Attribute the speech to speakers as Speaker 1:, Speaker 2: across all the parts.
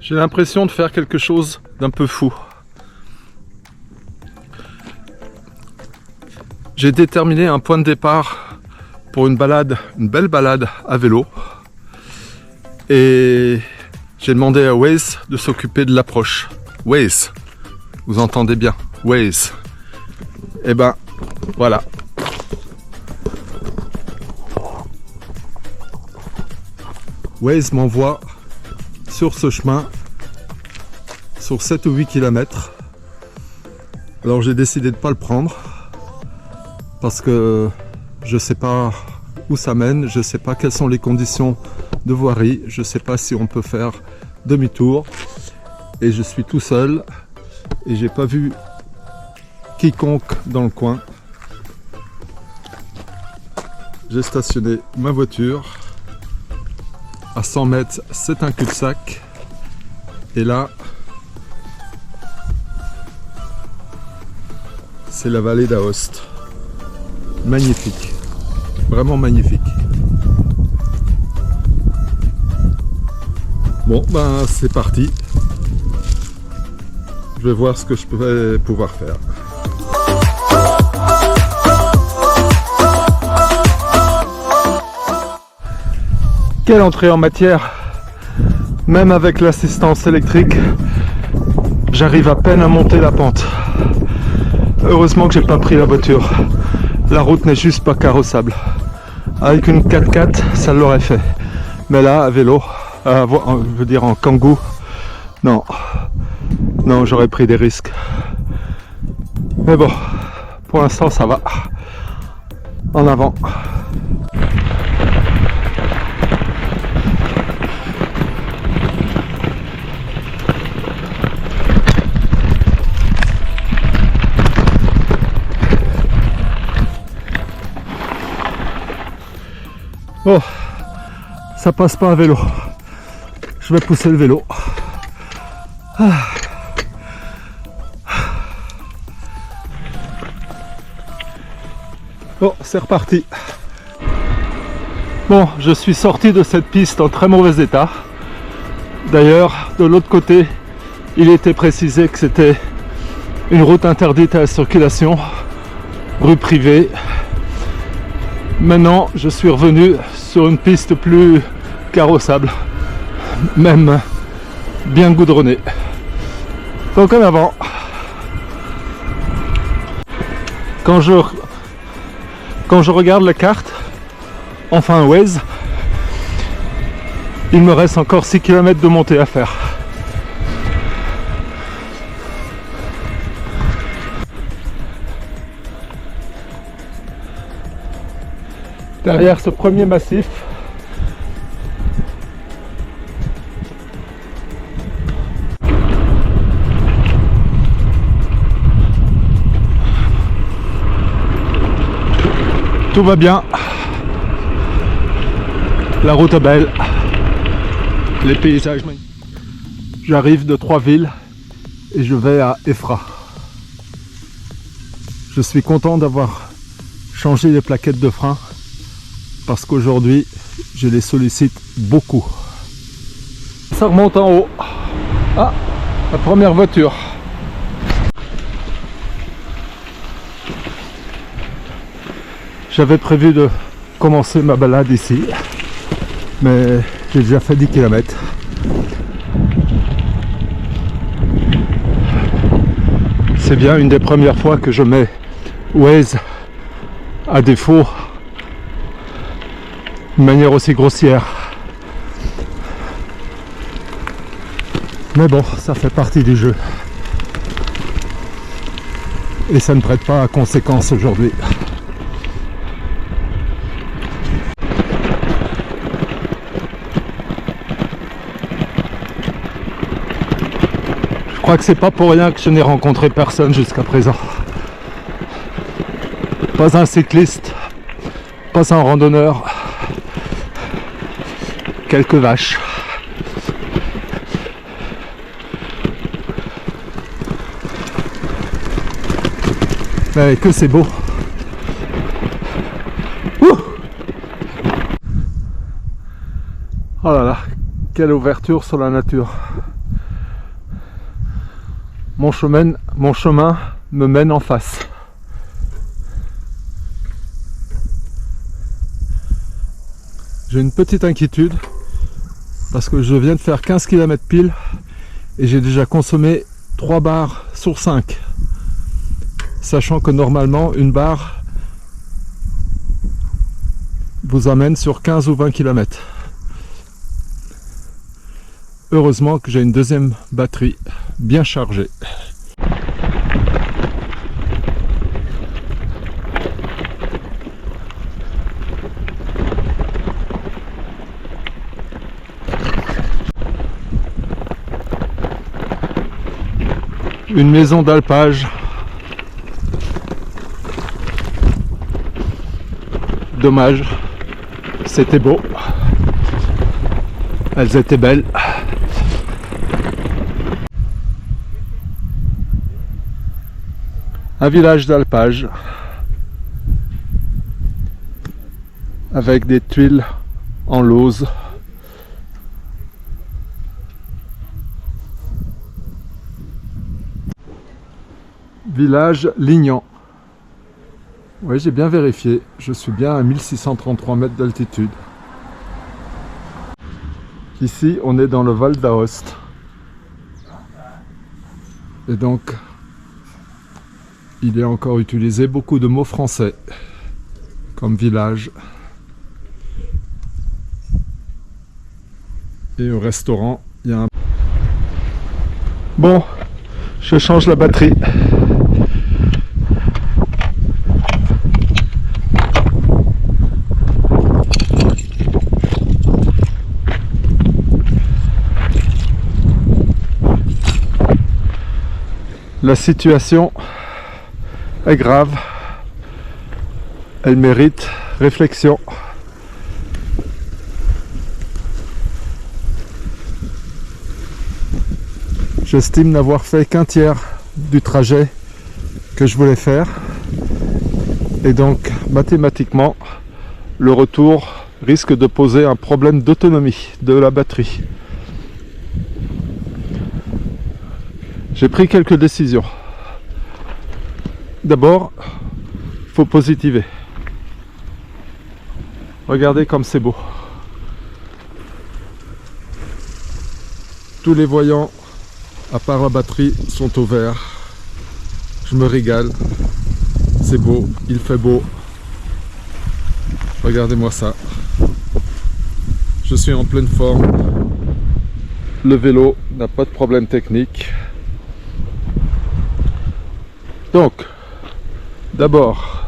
Speaker 1: J'ai l'impression de faire quelque chose d'un peu fou. J'ai déterminé un point de départ pour une belle balade à vélo. Et j'ai demandé à Waze de s'occuper de l'approche. Waze, vous entendez bien, Waze. Et ben, voilà. Waze m'envoie sur ce chemin, sur 7 ou 8 km. Alors j'ai décidé de ne pas le prendre, parce que je ne sais pas où ça mène, je ne sais pas quelles sont les conditions de voirie, je ne sais pas si on peut faire demi-tour. Et je suis tout seul, et j'ai pas vu quiconque dans le coin. J'ai stationné ma voiture. À 100 mètres, c'est un cul-de-sac. Et là, c'est la vallée d'Aoste. Magnifique. Vraiment magnifique. Bon, ben c'est parti. Je vais voir ce que je vais pouvoir faire. Quelle entrée en matière! Même avec l'assistance électrique, j'arrive à peine à monter la pente. Heureusement que j'ai pas pris la voiture. La route n'est juste pas carrossable. Avec une 4x4, ça l'aurait fait. Mais là, à vélo, je veux dire en kangou, non. Non, j'aurais pris des risques. Mais bon, pour l'instant, ça va. En avant. Oh, ça passe pas à vélo. Je vais pousser le vélo. Ah. Bon, c'est reparti. Bon, je suis sorti de cette piste en très mauvais état. D'ailleurs, de l'autre côté, il était précisé que c'était une route interdite à la circulation, rue privée. Maintenant, je suis revenu sur une piste plus carrossable, même bien goudronnée. Donc en avant. Quand je regarde la carte, enfin Waze, il me reste encore 6 km de montée à faire. Derrière ce premier massif, tout va bien. La route est belle. Les paysages magnifiques. J'arrive de Troisville et je vais à Effra. Je suis content d'avoir changé les plaquettes de frein parce qu'aujourd'hui je les sollicite beaucoup. Ça remonte en haut. Ah, la première voiture. J'avais prévu de commencer ma balade ici, mais j'ai déjà fait 10 km. C'est bien une des premières fois que je mets Waze à défaut de manière aussi grossière. Mais bon, ça fait partie du jeu. Et ça ne prête pas à conséquence aujourd'hui. Je crois que c'est pas pour rien que je n'ai rencontré personne jusqu'à présent. Pas un cycliste, pas un randonneur, quelques vaches. Mais que c'est beau. Ouh, oh là là, quelle ouverture sur la nature. mon chemin me mène en face. J'ai une petite inquiétude parce que je viens de faire 15 km pile et j'ai déjà consommé 3 barres sur 5. Sachant que normalement une barre vous amène sur 15 ou 20 km. Heureusement que j'ai une deuxième batterie bien chargée. Une maison d'alpage. Dommage, c'était beau. Elles étaient belles. Un village d'alpage avec des tuiles en lauze. Village Lignan. Oui, j'ai bien vérifié. Je suis bien à 1633 mètres d'altitude. Ici, on est dans le Val d'Aoste. Et donc, il est encore utilisé beaucoup de mots français comme village. Et au restaurant, il y a un... Bon, je change la batterie. La situation est grave, elle mérite réflexion. J'estime n'avoir fait qu'un tiers du trajet que je voulais faire et donc mathématiquement le retour risque de poser un problème d'autonomie de la batterie. J'ai pris quelques décisions. D'abord, il faut positiver. Regardez comme c'est beau. Tous les voyants, à part la batterie, sont au vert. Je me régale. C'est beau, il fait beau. Regardez-moi ça. Je suis en pleine forme. Le vélo n'a pas de problème technique. Donc, d'abord,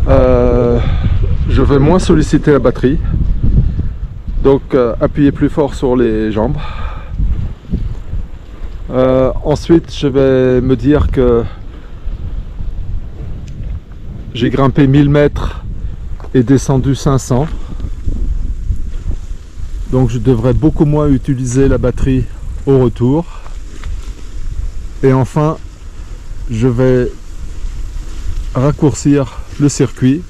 Speaker 1: je vais moins solliciter la batterie. Donc, appuyer plus fort sur les jambes. Ensuite, je vais me dire que j'ai grimpé 1000 mètres et descendu 500. Donc, je devrais beaucoup moins utiliser la batterie au retour. Et enfin, je vais raccourcir le circuit.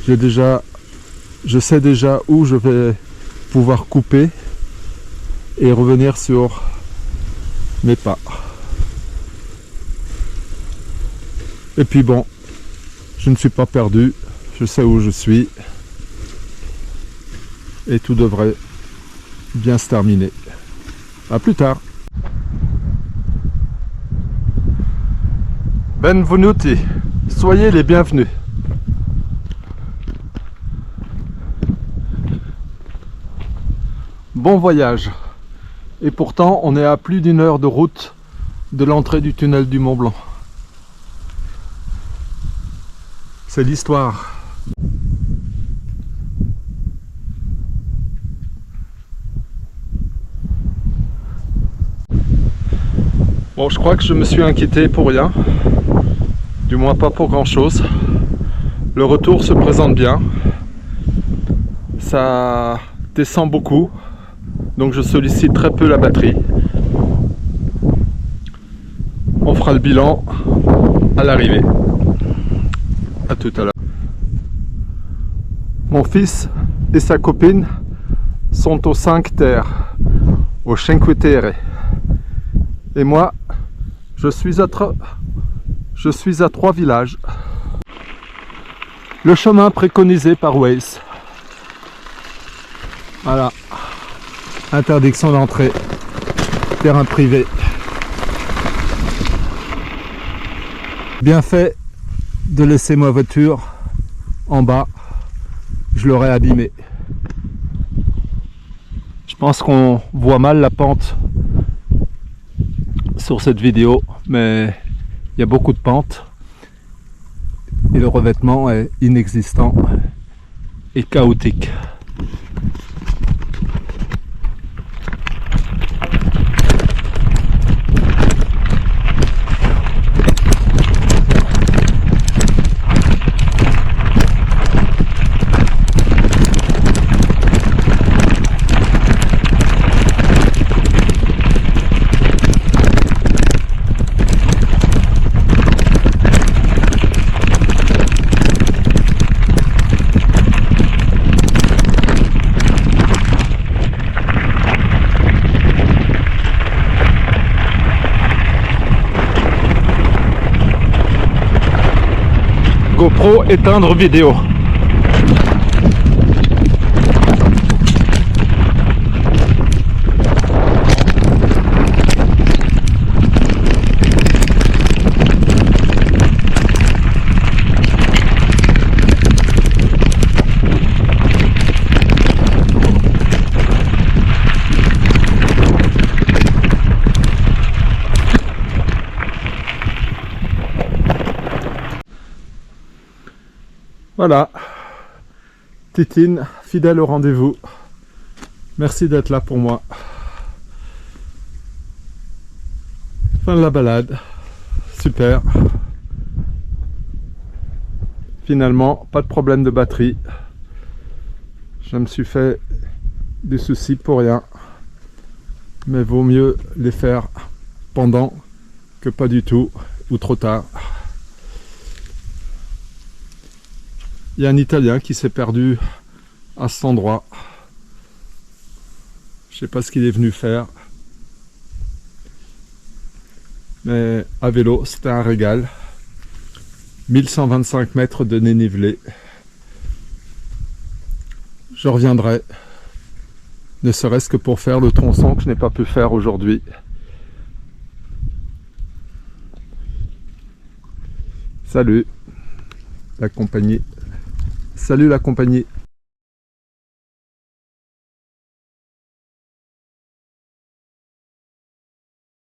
Speaker 1: Je sais déjà où je vais pouvoir couper et revenir sur mes pas. Et puis bon, je ne suis pas perdu, je sais où je suis et tout devrait bien se terminer. À plus tard. Benvenuti, soyez les bienvenus. Bon voyage. Et pourtant, on est à plus d'1 heure de route de l'entrée du tunnel du Mont Blanc. C'est l'histoire. Bon, je crois que je me suis inquiété pour rien. Du moins pas pour grand chose. Le retour se présente bien. Ça descend beaucoup. Donc je sollicite très peu la batterie. On fera le bilan à l'arrivée. À tout à l'heure. Mon fils et sa copine sont aux 5 terres, au Cinque Terre. Et moi, je suis à 3 villages. Le chemin préconisé par Waze. Voilà. Interdiction d'entrée. Terrain privé. Bien fait de laisser ma voiture en bas. Je l'aurais abîmée. Je pense qu'on voit mal la pente sur cette vidéo, mais il y a beaucoup de pentes et le revêtement est inexistant et chaotique. GoPro éteindre vidéo. Voilà, Titine, fidèle au rendez-vous. Merci d'être là pour moi. Fin de la balade. Super. Finalement, pas de problème de batterie. Je me suis fait des soucis pour rien. Mais vaut mieux les faire pendant que pas du tout ou trop tard. Il y a un Italien qui s'est perdu à cet endroit. Je sais pas ce qu'il est venu faire. Mais à vélo, c'était un régal. 1125 mètres de dénivelé. Je reviendrai. Ne serait-ce que pour faire le tronçon que je n'ai pas pu faire aujourd'hui. Salut la compagnie. Salut la compagnie.